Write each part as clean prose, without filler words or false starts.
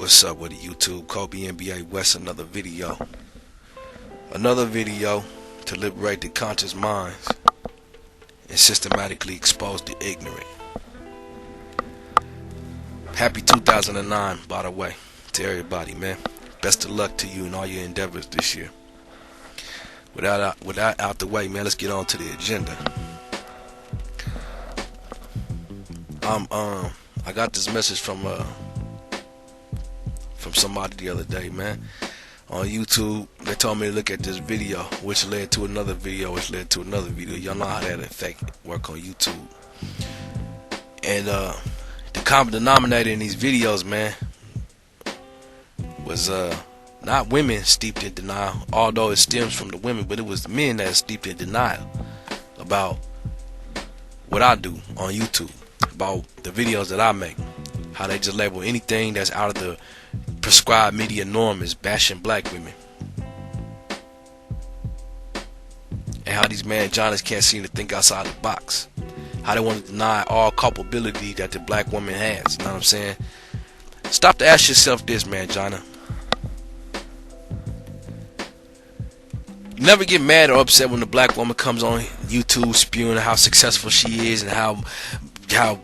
What's up with the YouTube? Kobe NBA West, another video. Another video to liberate the conscious minds and systematically expose the ignorant. Happy 2009, by the way, to everybody, man. Best of luck to you in all your endeavors this year. Without out the way, man, let's get on to the agenda. I got this message from somebody the other day, man. On YouTube, they told me to look at this video, which led to another video, which led to another video. Y'all know how that effect work on YouTube. And the common denominator in these videos, man, was not women steeped in denial, although it stems from the women, but it was men that are steeped in denial about what I do on YouTube, about the videos that I make, how they just label anything that's out of the prescribed media norm as bashing black women, and how these man Johnnies can't seem to think outside the box, how they want to deny all culpability that the black woman has. You know what I'm saying? Stop to ask yourself this, man, Johnny. You never get mad or upset when the black woman comes on YouTube spewing how successful she is and how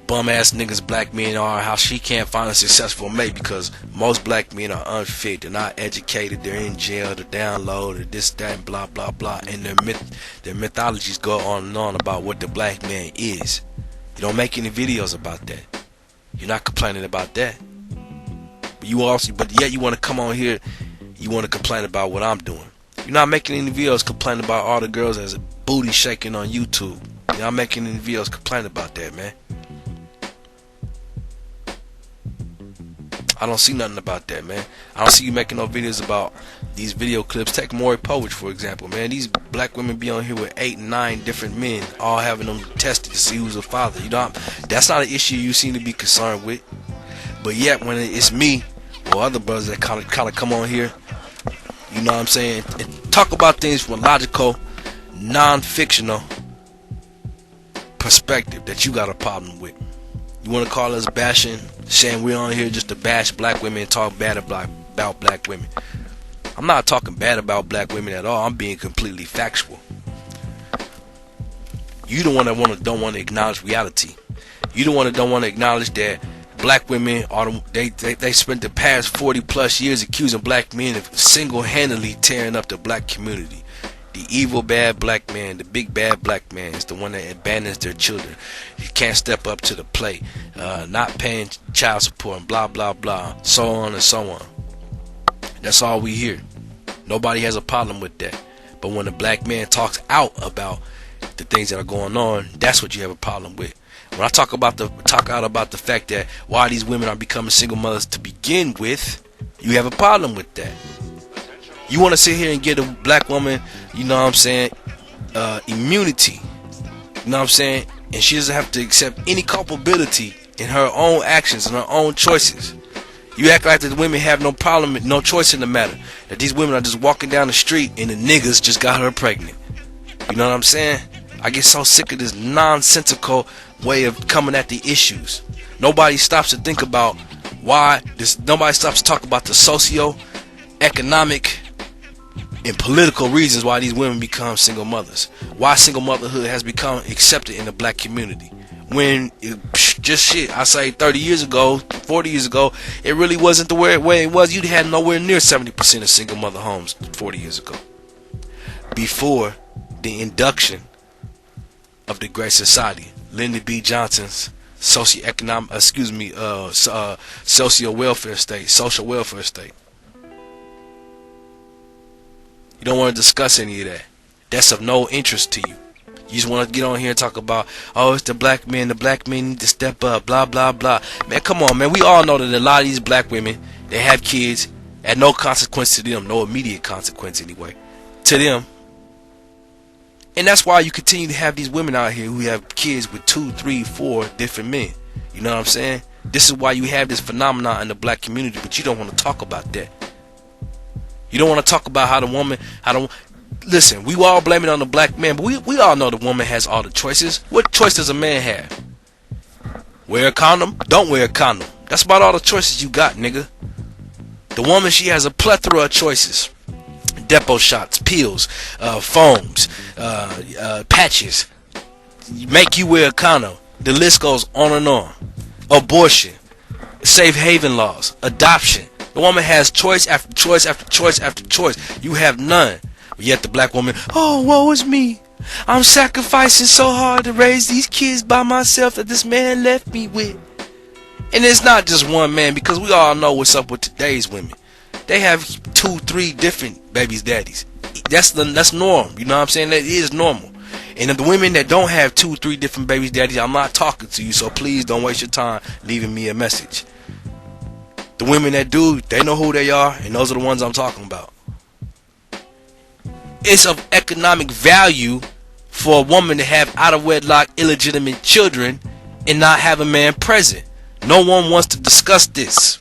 bum ass niggas black men are, how she can't find a successful mate because most black men are unfit, they're not educated, they're in jail, they're down low, they're this, that, and blah, blah, blah, and their mythologies go on and on about what the black man is. You don't make any videos about that. You're not complaining about that. But yet you want to come on here, you want to complain about what I'm doing. You're not making any videos complaining about all the girls as a booty shaking on YouTube. You're not making any videos complaining about that, man. I don't see nothing about that, man. I don't see you making no videos about these video clips. Take Maury Povich, for example, man. These black women be on here with 8 and 9 different men, all having them tested to see who's a father. You know, that's not an issue you seem to be concerned with. But yet, when it's me or other brothers that kind of come on here, you know what I'm saying, and talk about things from a logical, non-fictional perspective that you got a problem with. You want to call us bashing, saying we're on here just to bash black women and talk bad about black women. I'm not talking bad about black women at all. I'm being completely factual. You the one that don't want to acknowledge reality. You the one that don't want to acknowledge that black women are they spent the past 40 plus years accusing black men of single-handedly tearing up the black community. The evil bad black man, the big bad black man, is the one that abandons their children. He can't step up to the plate, not paying child support, and blah blah blah, so on and so on. That's all we hear. Nobody has a problem with that. But when a black man talks out about the things that are going on, that's what you have a problem with. When I talk out about the fact that why these women are becoming single mothers to begin with, you have a problem with that. You want to sit here and get a black woman, you know what I'm saying, immunity, you know what I'm saying, and she doesn't have to accept any culpability in her own actions and her own choices. You act like the women have no problem, no choice in the matter, that these women are just walking down the street and the niggas just got her pregnant. You know what I'm saying? I get so sick of this nonsensical way of coming at the issues. Nobody stops to think about nobody stops to talk about the socio-economic and political reasons why these women become single mothers. Why single motherhood has become accepted in the black community. When I say 30 years ago, 40 years ago, it really wasn't the way it was. You had nowhere near 70% of single mother homes 40 years ago. Before the induction of the Great Society, Lyndon B. Johnson's social welfare state. You don't want to discuss any of that. That's of no interest to you. You just want to get on here and talk about, oh, it's the black men need to step up, blah, blah, blah. Man, come on, man. We all know that a lot of these black women, they have kids at no consequence to them, no immediate consequence anyway, to them. And that's why you continue to have these women out here who have kids with 2, 3, 4 different men. You know what I'm saying? This is why you have this phenomenon in the black community, but you don't want to talk about that. You don't want to talk about listen, we all blame it on the black man, but we all know the woman has all the choices. What choice does a man have? Wear a condom? Don't wear a condom. That's about all the choices you got, nigga. The woman, she has a plethora of choices. Depot shots, pills, foams, patches, make you wear a condom. The list goes on and on. Abortion, safe haven laws, adoption. The woman has choice after choice after choice after choice. You have none. Yet the black woman, oh, woe is me. I'm sacrificing so hard to raise these kids by myself that this man left me with. And it's not just one man, because we all know what's up with today's women. They have 2, 3 different baby's daddies. That's norm. You know what I'm saying? That is normal. And if the women that don't have 2, 3 different baby's daddies, I'm not talking to you, so please don't waste your time leaving me a message. The women that do, they know who they are, and those are the ones I'm talking about. It's of economic value for a woman to have out of wedlock illegitimate children and not have a man present. No one wants to discuss this.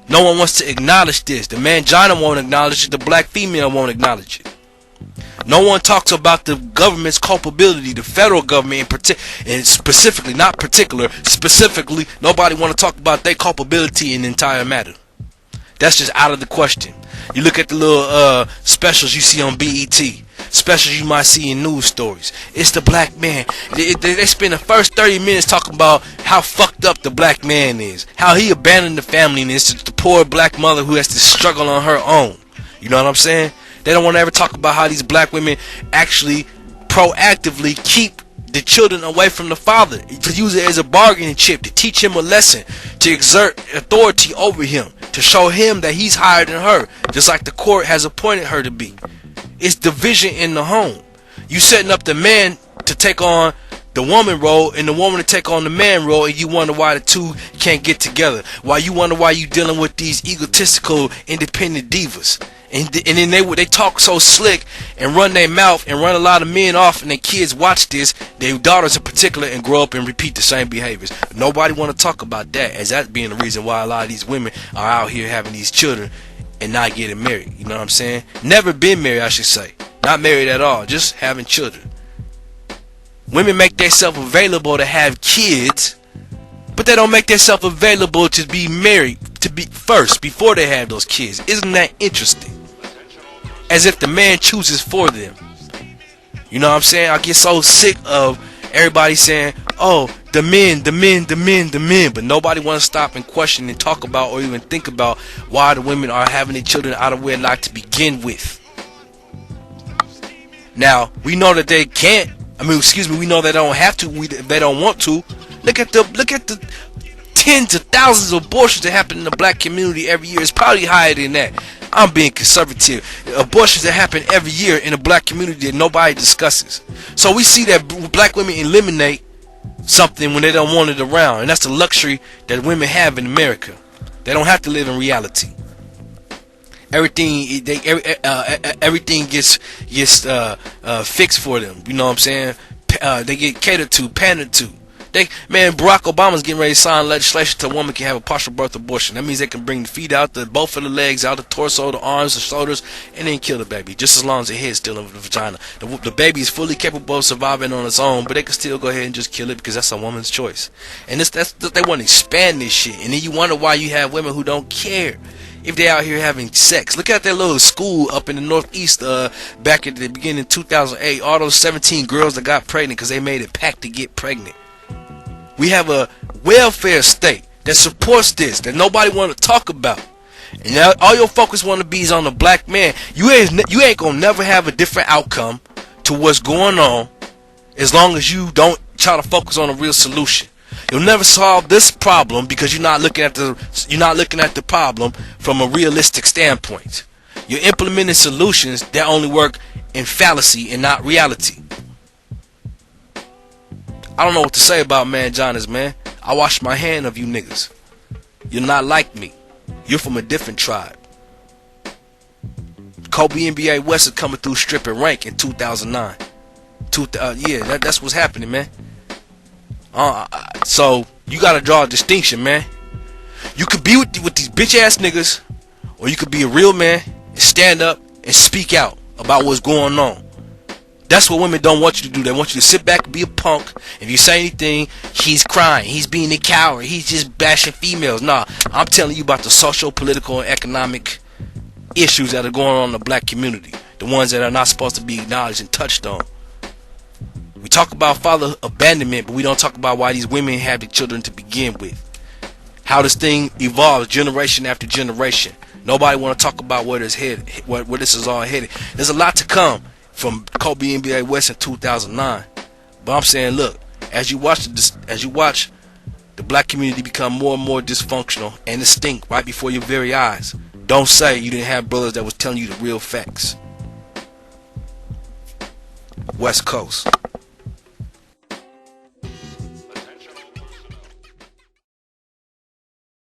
No one wants to acknowledge this. The mangina won't acknowledge it. The black female won't acknowledge it. No one talks about the government's culpability, the federal government and specifically, not particular, specifically, nobody want to talk about their culpability in the entire matter. That's just out of the question. You look at the little specials you see on BET, specials you might see in news stories. It's the black man. They spend the first 30 minutes talking about how fucked up the black man is, how he abandoned the family, and it's the poor black mother who has to struggle on her own. You know what I'm saying? They don't want to ever talk about how these black women actually proactively keep the children away from the father, to use it as a bargaining chip, to teach him a lesson, to exert authority over him, to show him that he's higher than her, just like the court has appointed her to be. It's division in the home. You setting up the man to take on the woman role and the woman to take on the man role, and you wonder why the two can't get together. Why you wonder why you dealing with these egotistical independent divas. And then they talk so slick and run their mouth and run a lot of men off, and their kids watch this, their daughters in particular, and grow up and repeat the same behaviors. Nobody want to talk about that, as that being the reason why a lot of these women are out here having these children and not getting married. You know what I'm saying? Never been married, I should say. Not married at all, just having children. Women make themselves available to have kids, but they don't make themselves available to be married, to be first, before they have those kids. Isn't that interesting? As if the man chooses for them. You know what I'm saying? I get so sick of everybody saying, oh, the men, but nobody want to stop and question and talk about or even think about why the women are having their children out of wedlock to begin with. Now, we know that they can't. We know they don't have to. They don't want to. Look at the tens of thousands of abortions that happen in the black community every year. It's probably higher than that. I'm being conservative. Abortions that happen every year in the black community that nobody discusses. So we see that black women eliminate something when they don't want it around, and that's the luxury that women have in America. They don't have to live in reality. Everything gets fixed for them. You know what I'm saying? They get catered to, pandered to. Barack Obama's getting ready to sign legislation to a woman can have a partial birth abortion. That means they can bring the feet out, both of the legs out, the torso, the arms, the shoulders, and then kill the baby, just as long as the head's still in the vagina. The baby is fully capable of surviving on its own, but they can still go ahead and just kill it because that's a woman's choice. And they want to expand this shit, and then you wonder why you have women who don't care if they out here having sex. Look at that little school up in the Northeast back at the beginning of 2008. All those 17 girls that got pregnant because they made a pact to get pregnant. We have a welfare state that supports this, that nobody want to talk about. And now all your focus want to be is on the black man. You ain't gonna never have a different outcome to what's going on as long as you don't try to focus on a real solution. You'll never solve this problem because you're not looking at the problem from a realistic standpoint. You're implementing solutions that only work in fallacy and not reality. I don't know what to say about manginas, man. I wash my hand of you niggas. You're not like me. You're from a different tribe. Kobe NBA West is coming through strip and rank in 2009. That's what's happening, man. So you gotta draw a distinction, man. You could be with these bitch ass niggas, or you could be a real man and stand up and speak out about what's going on. That's what women don't want you to do. They want you to sit back and be a punk. If you say anything, he's crying. He's being a coward. He's just bashing females. Nah, I'm telling you about the social, political, and economic issues that are going on in the black community. The ones that are not supposed to be acknowledged and touched on. We talk about father abandonment, but we don't talk about why these women have the children to begin with. How this thing evolves generation after generation. Nobody want to talk about where this is all headed. There's a lot to come from Kobe NBA West in 2009. But I'm saying, look, as you watch the black community become more and more dysfunctional and distinct right before your very eyes, don't say you didn't have brothers that was telling you the real facts. West Coast.